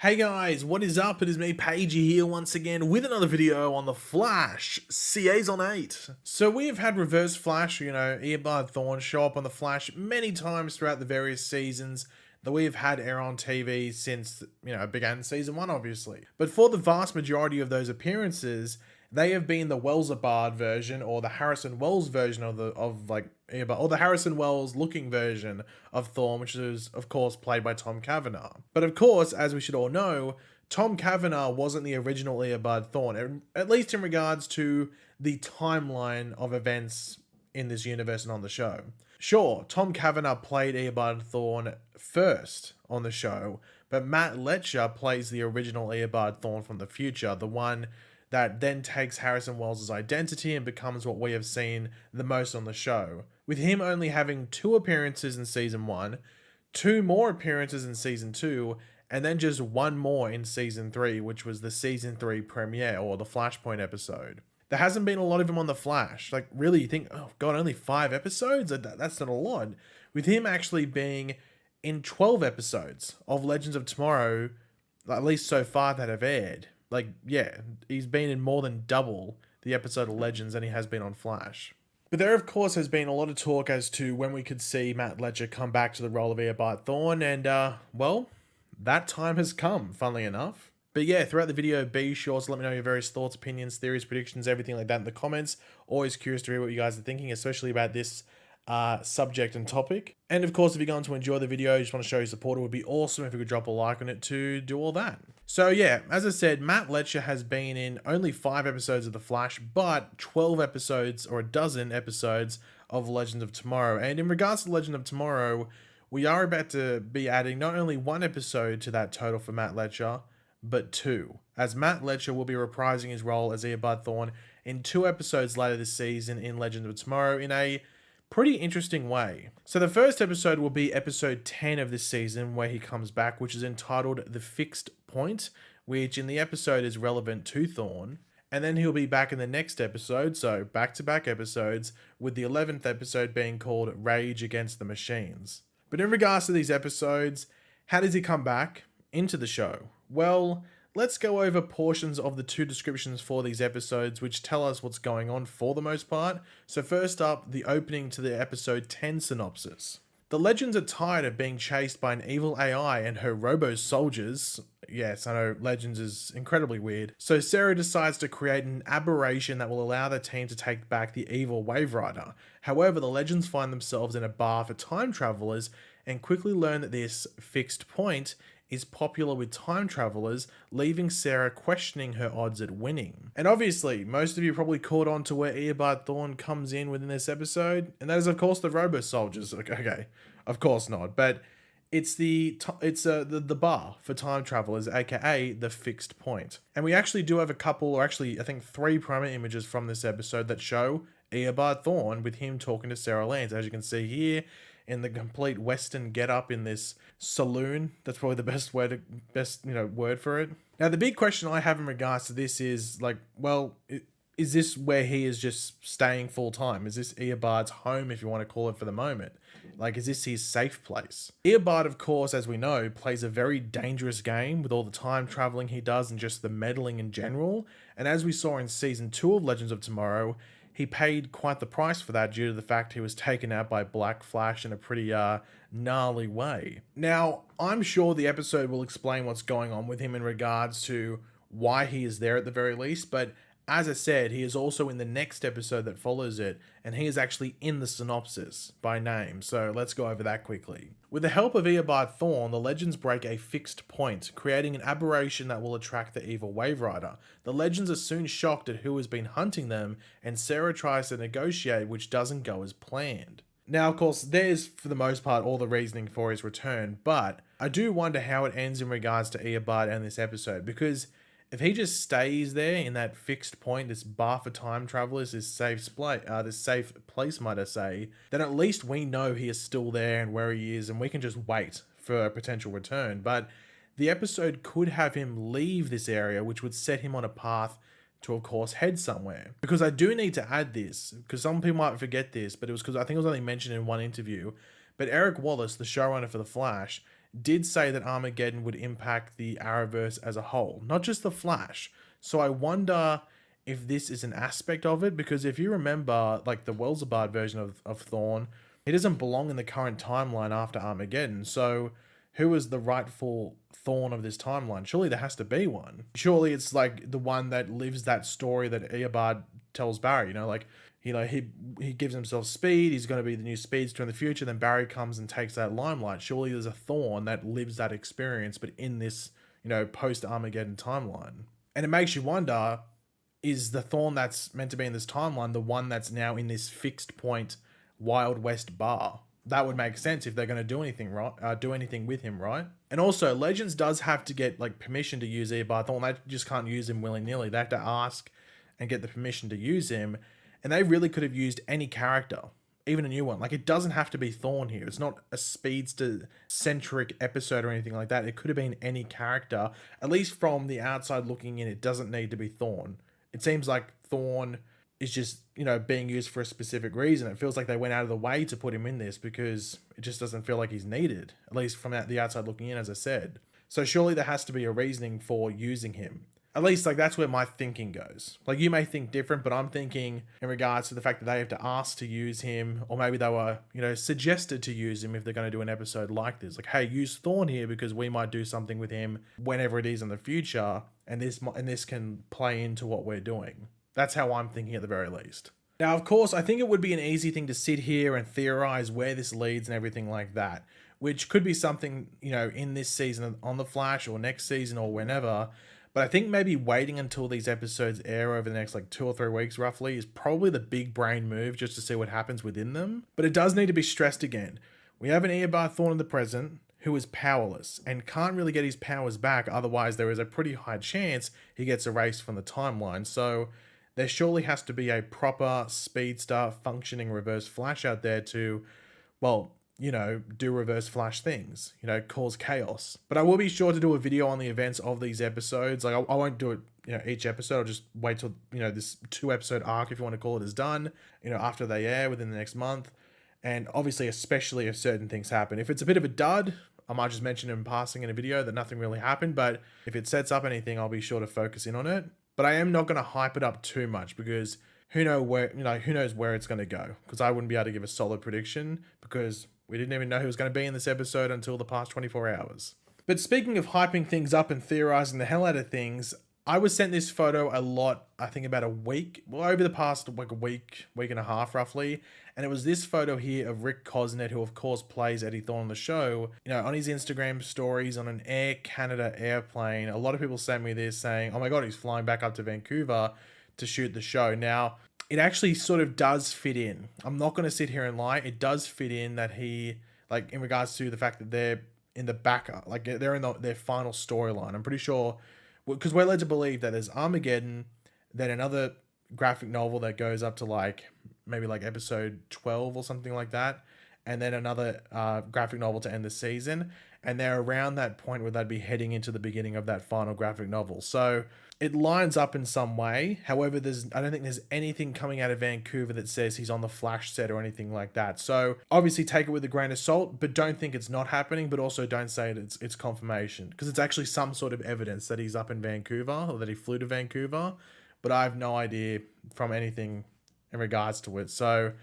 Hey guys, what is up? It is me, Pagey, here once again with another video on The Flash, Season 8. So we have had Reverse Flash, Eobard Tawne show up on The Flash many times throughout the various seasons that we have had air on TV since, it began Season 1, obviously. But for the vast majority of those appearances, they have been the Eobard version or the Harrison Wells version of Eobard, or the Harrison Wells looking version of Thawne, which is of course played by Tom Cavanagh. But of course, as we should all know, Tom Cavanagh wasn't the original Eobard Tawne, at least in regards to the timeline of events in this universe and on the show. Sure, Tom Cavanagh played Eobard Tawne first on the show, but Matt Letscher plays the original Eobard Tawne from the future, the one that then takes Harrison Wells' identity and becomes what we have seen the most on the show, with him only having 2 appearances in Season 1, 2 more appearances in Season 2, and then just 1 more in Season 3, which was the Season 3 premiere, or the Flashpoint episode. There hasn't been a lot of him on The Flash. Like, really, you think, oh god, only 5 episodes? That's not a lot. With him actually being in 12 episodes of Legends of Tomorrow, at least so far, that have aired. Like, yeah, he's been in more than double the episode of Legends than he has been on Flash. But there, of course, has been a lot of talk as to when we could see Matt Letscher come back to the role of Eobard Tawne, and, well, that time has come, funnily enough. But yeah, throughout the video, be sure to let me know your various thoughts, opinions, theories, predictions, everything like that in the comments. Always curious to hear what you guys are thinking, especially about this subject and topic. And of course, if you're going to enjoy the video, you just want to show your support, it would be awesome if you could drop a like on it to do all that. So yeah, as I said, Matt Letscher has been in only 5 episodes of The Flash, but 12 episodes or a dozen episodes of Legends of Tomorrow. And in regards to Legend of Tomorrow, we are about to be adding not only 1 episode to that total for Matt Letscher, but 2, as Matt Letscher will be reprising his role as Eobard Tawne in 2 episodes later this season in Legends of Tomorrow in a pretty interesting way. So the first episode will be episode 10 of this season, where he comes back, which is entitled The Fixed Point, which in the episode is relevant to Thawne. And then he'll be back in the next episode, so back-to-back episodes, with the 11th episode being called Rage Against the Machines. But in regards to these episodes, how does he come back into the show? Well, let's go over portions of the 2 descriptions for these episodes, which tell us what's going on for the most part. So first up, the opening to the episode 10 synopsis. The Legends are tired of being chased by an evil AI and her robo-soldiers. Yes, I know, Legends is incredibly weird. So Sarah decides to create an aberration that will allow the team to take back the evil Wave Rider. However, the Legends find themselves in a bar for time travelers and quickly learn that this fixed point is popular with time travelers, leaving Sarah questioning her odds at winning. And obviously, most of you probably caught on to where Eobard Tawne comes in within this episode, and that is of course the Robo Soldiers. Okay, of course not, but it's the bar for time travelers, aka the fixed point. And we actually do have a couple, or actually I think 3 promo images from this episode that show Eobard Tawne with him talking to Sarah Lance, as you can see here, in the complete Western get-up in this saloon. That's probably the best word for it. Now, the big question I have in regards to this is, like, well, is this where he is just staying full-time? Is this Eobard's home, if you want to call it, for the moment? Like, is this his safe place? Eobard, of course, as we know, plays a very dangerous game with all the time traveling he does and just the meddling in general. And as we saw in Season 2 of Legends of Tomorrow, he paid quite the price for that due to the fact he was taken out by Black Flash in a pretty gnarly way. Now, I'm sure the episode will explain what's going on with him in regards to why he is there at the very least, but as I said, he is also in the next episode that follows it, and he is actually in the synopsis by name, so let's go over that quickly. With the help of Eobard Tawne, the Legends break a fixed point, creating an aberration that will attract the evil Wave Rider. The Legends are soon shocked at who has been hunting them, and Sarah tries to negotiate, which doesn't go as planned. Now, of course, there's, for the most part, all the reasoning for his return, but I do wonder how it ends in regards to Eobard and this episode, because if he just stays there in that fixed point, this bar for time travelers, this safe place, might I say, then at least we know he is still there and where he is, and we can just wait for a potential return. But the episode could have him leave this area, which would set him on a path to, of course, head somewhere. Because I do need to add this, because some people might forget this, but it was because I think it was only mentioned in one interview, but Eric Wallace, the showrunner for The Flash, did say that Armageddon would impact the Arrowverse as a whole, not just the Flash. So I wonder if this is an aspect of it, because if you remember, like the Eobard version of Thawne, he doesn't belong in the current timeline after Armageddon. So who is the rightful Thawne of this timeline? Surely there has to be one. Surely it's like the one that lives that story that Eobard tells Barry, he gives himself speed, he's going to be the new speedster in the future, then Barry comes and takes that limelight. Surely there's a Thawne that lives that experience, but in this, post-Armageddon timeline. And it makes you wonder, is the Thawne that's meant to be in this timeline the one that's now in this fixed point Wild West bar? That would make sense if they're going to do anything right, do anything with him, right? And also, Legends does have to get like permission to use Eobard Tawne. They just can't use him willy-nilly. They have to ask and get the permission to use him. And they really could have used any character, even a new one. Like, it doesn't have to be Thawne here. It's not a speedster-centric episode or anything like that. It could have been any character. At least from the outside looking in, it doesn't need to be Thawne. It seems like Thawne is just, being used for a specific reason. It feels like they went out of the way to put him in this because it just doesn't feel like he's needed, at least from the outside looking in, as I said. So surely there has to be a reasoning for using him. At least, like, that's where my thinking goes. Like, you may think different, but I'm thinking in regards to the fact that they have to ask to use him, or maybe they were, suggested to use him if they're going to do an episode like this. Like, hey, use Thawne here because we might do something with him whenever it is in the future, and this can play into what we're doing. That's how I'm thinking at the very least. Now, of course, I think it would be an easy thing to sit here and theorize where this leads and everything like that, which could be something, in this season on The Flash or next season or whenever. But I think maybe waiting until these episodes air over the next 2 or 3 weeks roughly is probably the big brain move, just to see what happens within them. But it does need to be stressed again. We have an Eobard Tawne in the present who is powerless and can't really get his powers back, otherwise there is a pretty high chance he gets erased from the timeline. So there surely has to be a proper speedster functioning Reverse Flash out there to, well, do Reverse Flash things, cause chaos. But I will be sure to do a video on the events of these episodes. Like, I won't do it, each episode. I'll just wait till, this 2-episode arc, if you want to call it, is done, after they air within the next month. And obviously, especially if certain things happen. If it's a bit of a dud, I might just mention in passing in a video that nothing really happened. But if it sets up anything, I'll be sure to focus in on it. But I am not going to hype it up too much because who knows where it's going to go. Because I wouldn't be able to give a solid prediction because we didn't even know who was going to be in this episode until the past 24 hours. But speaking of hyping things up and theorizing the hell out of things, I was sent this photo a lot, I think about a week, over the past week and a half roughly. And it was this photo here of Rick Cosnet, who of course plays Eddie Thawne on the show. On his Instagram stories on an Air Canada airplane, a lot of people sent me this saying, oh my God, he's flying back up to Vancouver to shoot the show. Now, it actually sort of does fit in. I'm not going to sit here and lie. It does fit in that he, like, in regards to the fact that they're in the backup, like they're in their final storyline. I'm pretty sure, because we're led to believe that there's Armageddon, then another graphic novel that goes up to maybe episode 12 or something like that, and then another graphic novel to end the season. And they're around that point where they'd be heading into the beginning of that final graphic novel. So it lines up in some way. However, I don't think there's anything coming out of Vancouver that says he's on the Flash set or anything like that. So obviously take it with a grain of salt, but don't think it's not happening, but also don't say it's confirmation, because it's actually some sort of evidence that he's up in Vancouver or that he flew to Vancouver, but I have no idea from anything in regards to it. So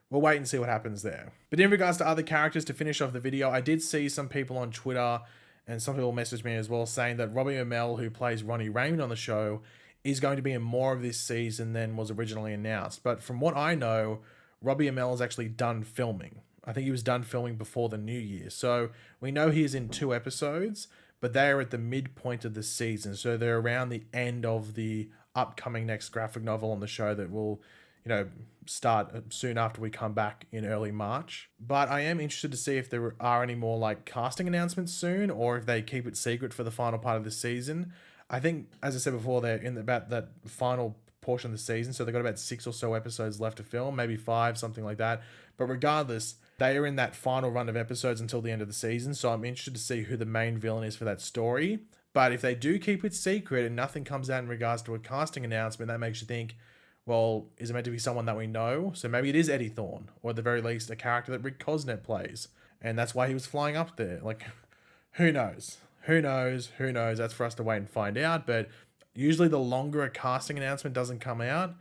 we'll wait and see what happens there. But in regards to other characters, to finish off the video, I did see some people on Twitter and some people messaged me as well saying that Robbie Amell, who plays Ronnie Raymond on the show, is going to be in more of this season than was originally announced. But from what I know, Robbie Amell is actually done filming. I think he was done filming before the new year. So we know he is in 2 episodes, but they are at the midpoint of the season. So they're around the end of the upcoming next graphic novel on the show that will, start soon after we come back in early March. But I am interested to see if there are any more casting announcements soon, or if they keep it secret for the final part of the season. I think, as I said before, they're in about that final portion of the season, so they've got about 6 or so episodes left to film, maybe 5, something like that. But regardless, they are in that final run of episodes until the end of the season, so I'm interested to see who the main villain is for that story. But if they do keep it secret and nothing comes out in regards to a casting announcement, that makes you think, well, is it meant to be someone that we know? So maybe it is Eddie Thawne, or at the very least a character that Rick Cosnet plays, and that's why he was flying up there. Who knows? Who knows? Who knows? That's for us to wait and find out. But usually the longer a casting announcement doesn't come out,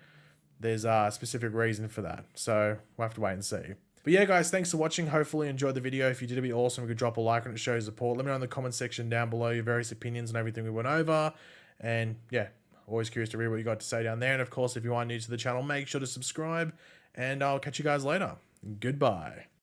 there's a specific reason for that. So we'll have to wait and see. But yeah, guys, thanks for watching. Hopefully you enjoyed the video. If you did, it'd be awesome. We could drop a like on it, show support. Let me know in the comment section down below your various opinions and everything we went over. And yeah, always curious to read what you got to say down there. And of course, if you are new to the channel, make sure to subscribe. And I'll catch you guys later. Goodbye.